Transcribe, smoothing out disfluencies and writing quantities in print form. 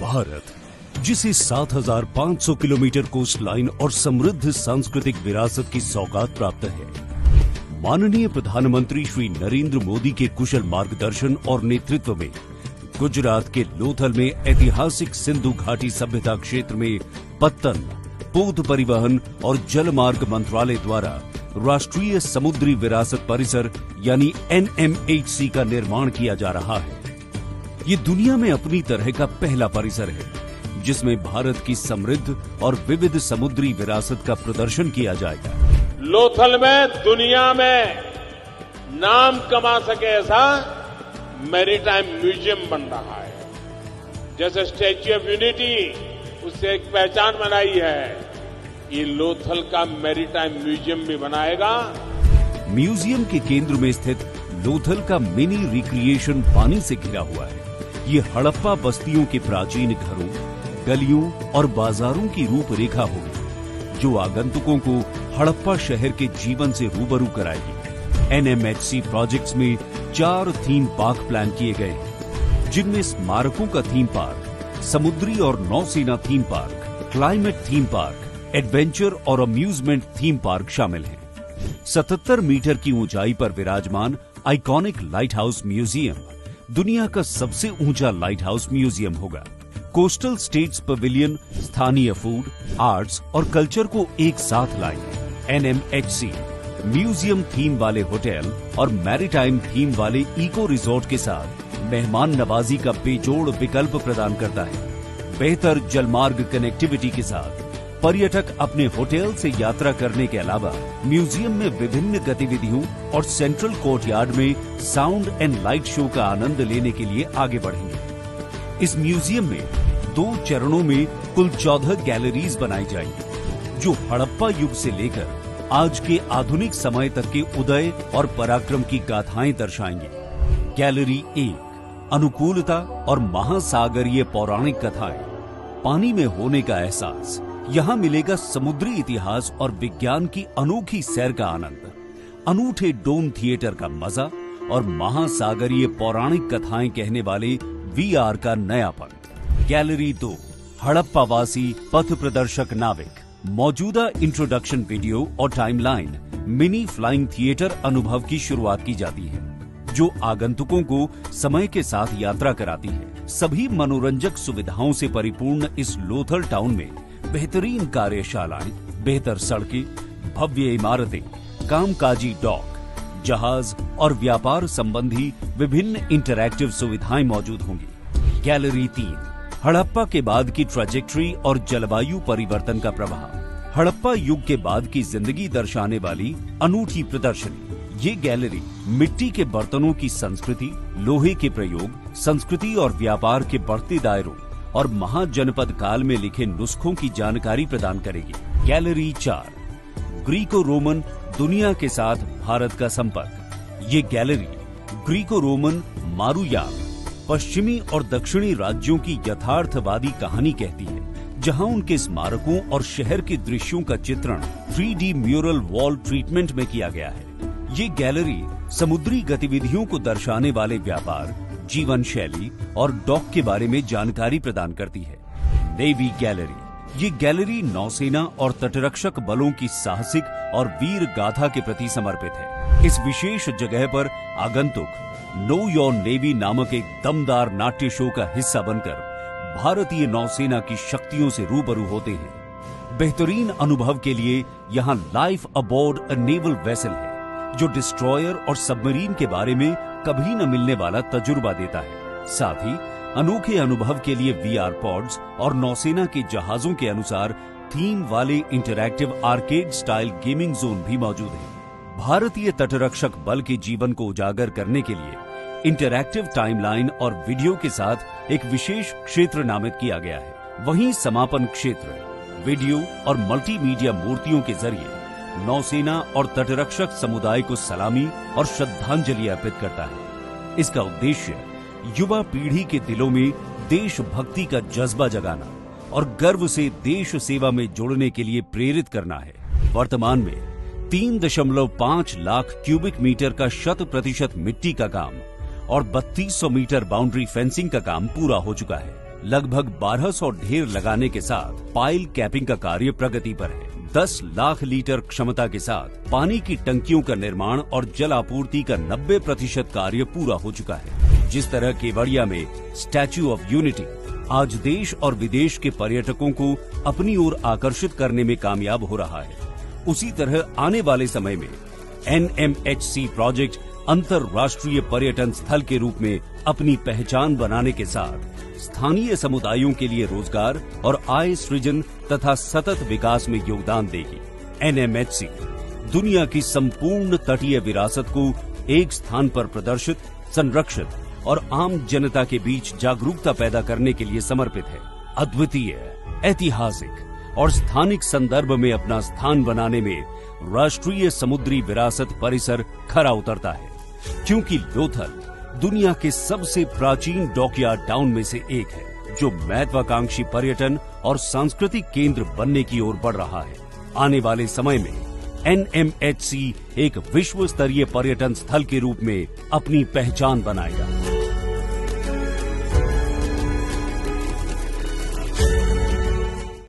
भारत, जिसे 7,500 kilometre coast line और समृद्ध सांस्कृतिक विरासत की सौगात प्राप्त है, माननीय प्रधानमंत्री श्री नरेंद्र मोदी के कुशल मार्गदर्शन और नेतृत्व में गुजरात के लोथल में ऐतिहासिक सिंधु घाटी सभ्यता क्षेत्र में पत्तन, पोत परिवहन और जलमार्ग मंत्रालय द्वारा राष्ट्रीय समुद्री विरासत परिसर यानी NMHC का निर्माण किया जा रहा है। ये दुनिया में अपनी तरह का पहला परिसर है जिसमें भारत की समृद्ध और विविध समुद्री विरासत का प्रदर्शन किया जाएगा। लोथल में दुनिया में नाम कमा सके ऐसा मैरीटाइम म्यूजियम बन रहा है। जैसे स्टैच्यू ऑफ यूनिटी उससे एक पहचान बनाई है, ये लोथल का मैरीटाइम म्यूजियम भी बनाएगा। म्यूजियम के केंद्र में स्थित लोथल का मिनी रिक्रिएशन पानी से घिरा हुआ है। ये हड़प्पा बस्तियों के प्राचीन घरों, गलियों और बाजारों की रूपरेखा होगी जो आगंतुकों को हड़प्पा शहर के जीवन से रूबरू कराएगी। NMHC प्रोजेक्ट्स में 4 थीम पार्क प्लान किए गए हैं, जिनमें स्मारकों का थीम पार्क, समुद्री और नौसेना theme park, climate theme park, adventure और अम्यूजमेंट थीम पार्क शामिल हैं। 77 मीटर की ऊंचाई पर विराजमान आइकॉनिक लाइट हाउस म्यूजियम दुनिया का सबसे ऊंचा लाइट हाउस म्यूजियम होगा। कोस्टल स्टेट्स पवेलियन स्थानीय फूड, आर्ट्स और कल्चर को एक साथ लाएंगे। NMHC म्यूजियम थीम वाले होटल और मैरीटाइम थीम वाले इको रिजॉर्ट के साथ मेहमान नवाजी का बेजोड़ विकल्प प्रदान करता है। बेहतर जलमार्ग कनेक्टिविटी के साथ पर्यटक अपने होटल से यात्रा करने के अलावा म्यूजियम में विभिन्न गतिविधियों और सेंट्रल कोर्टयार्ड में साउंड एंड लाइट शो का आनंद लेने के लिए आगे बढ़ेंगे। इस म्यूजियम में 2 चरणों में कुल 14 गैलरीज बनाई जाएंगी जो हड़प्पा युग से लेकर आज के आधुनिक समय तक के उदय और पराक्रम की गाथाएं दर्शाएंगे। गैलरी 1 अनुकूलता और महासागरीय पौराणिक कथाएं, पानी में होने का एहसास। यहाँ मिलेगा समुद्री इतिहास और विज्ञान की अनोखी सैर का आनंद, अनूठे डोम थिएटर का मजा और महासागरीय पौराणिक कथाएं कहने वाले VR का नयापन। गैलरी 2 हड़प्पावासी पथ प्रदर्शक नाविक, मौजूदा इंट्रोडक्शन वीडियो और टाइमलाइन मिनी फ्लाइंग थिएटर अनुभव की शुरुआत की जाती है जो आगंतुकों को समय के साथ यात्रा कराती है। सभी मनोरंजक सुविधाओं से परिपूर्ण इस लोथल टाउन में बेहतरीन कार्यशालाएं, बेहतर सड़कें, भव्य इमारतें, कामकाजी डॉक, जहाज और व्यापार संबंधी विभिन्न इंटरैक्टिव सुविधाएं मौजूद होंगी। गैलरी 3 हड़प्पा के बाद की ट्रैजेक्टरी और जलवायु परिवर्तन का प्रभाव, हड़प्पा युग के बाद की जिंदगी दर्शाने वाली अनूठी प्रदर्शनी। ये गैलरी मिट्टी के बर्तनों की संस्कृति, लोहे के प्रयोग, संस्कृति और व्यापार के बढ़ते दायरों और महाजनपद काल में लिखे नुस्खों की जानकारी प्रदान करेगी। गैलरी 4 ग्रीको रोमन दुनिया के साथ भारत का संपर्क। ये गैलरी ग्रीको रोमन मारुयाम पश्चिमी और दक्षिणी राज्यों की यथार्थवादी कहानी कहती है, जहां उनके स्मारकों और शहर के दृश्यों का चित्रण 3D म्यूरल वॉल ट्रीटमेंट में किया गया है। ये गैलरी समुद्री गतिविधियों को दर्शाने वाले व्यापार, जीवन शैली और डॉक के बारे में जानकारी प्रदान करती है। नेवी गैलरी ये गैलरी नौसेना और तटरक्षक बलों की साहसिक और वीर गाथा के प्रति समर्पित है। इस विशेष जगह पर आगंतुक नो योर नेवी नामक एक दमदार नाट्य शो का हिस्सा बनकर भारतीय नौसेना की शक्तियों से रूबरू होते हैं। बेहतरीन अनुभव के लिए यहाँ life aboard a naval vessel है जो डिस्ट्रॉयर और सबमरीन के बारे में कभी न मिलने वाला तजुर्बा देता है। साथ ही अनोखे अनुभव के लिए VR पॉड्स और नौसेना के जहाजों के अनुसार थीम वाले interactive arcade style gaming zone भी मौजूद है। भारतीय तटरक्षक बल के जीवन को उजागर करने के लिए इंटरैक्टिव टाइमलाइन और वीडियो के साथ एक विशेष क्षेत्र नामित किया गया है। वहीं समापन क्षेत्र वीडियो और मल्टीमीडिया मूर्तियों के जरिए नौसेना और तटरक्षक समुदाय को सलामी और श्रद्धांजलि अर्पित करता है। इसका उद्देश्य युवा पीढ़ी के दिलों में देशभक्ति का जज्बा जगाना और गर्व से देश सेवा में जुड़ने के लिए प्रेरित करना है। वर्तमान में 3.5 लाख क्यूबिक मीटर का 100% मिट्टी का काम और 3200 मीटर बाउंड्री फेंसिंग का काम पूरा हो चुका है। लगभग 1200 ढेर लगाने के साथ पाइल कैपिंग का कार्य प्रगति पर है। 10 लाख लीटर क्षमता के साथ पानी की टंकियों का निर्माण और जल आपूर्ति का 90% कार्य पूरा हो चुका है। जिस तरह केवड़िया में स्टैच्यू ऑफ यूनिटी आज देश और विदेश के पर्यटकों को अपनी ओर आकर्षित करने में कामयाब हो रहा है, उसी तरह आने वाले समय में NMHC प्रोजेक्ट अंतर्राष्ट्रीय पर्यटन स्थल के रूप में अपनी पहचान बनाने के साथ स्थानीय समुदायों के लिए रोजगार और आय सृजन तथा सतत विकास में योगदान देगी। NMHC दुनिया की संपूर्ण तटीय विरासत को एक स्थान पर प्रदर्शित, संरक्षित और आम जनता के बीच जागरूकता पैदा करने के लिए समर्पित है। अद्वितीय, ऐतिहासिक और स्थानिक संदर्भ में अपना स्थान बनाने में राष्ट्रीय समुद्री विरासत परिसर खरा उतरता है, क्योंकि लोथल दुनिया के सबसे प्राचीन डॉकयार्ड टाउन में से एक है, जो महत्वाकांक्षी पर्यटन और सांस्कृतिक केंद्र बनने की ओर बढ़ रहा है। आने वाले समय में NMHC एक विश्व स्तरीय पर्यटन स्थल के रूप में अपनी पहचान बनाएगा।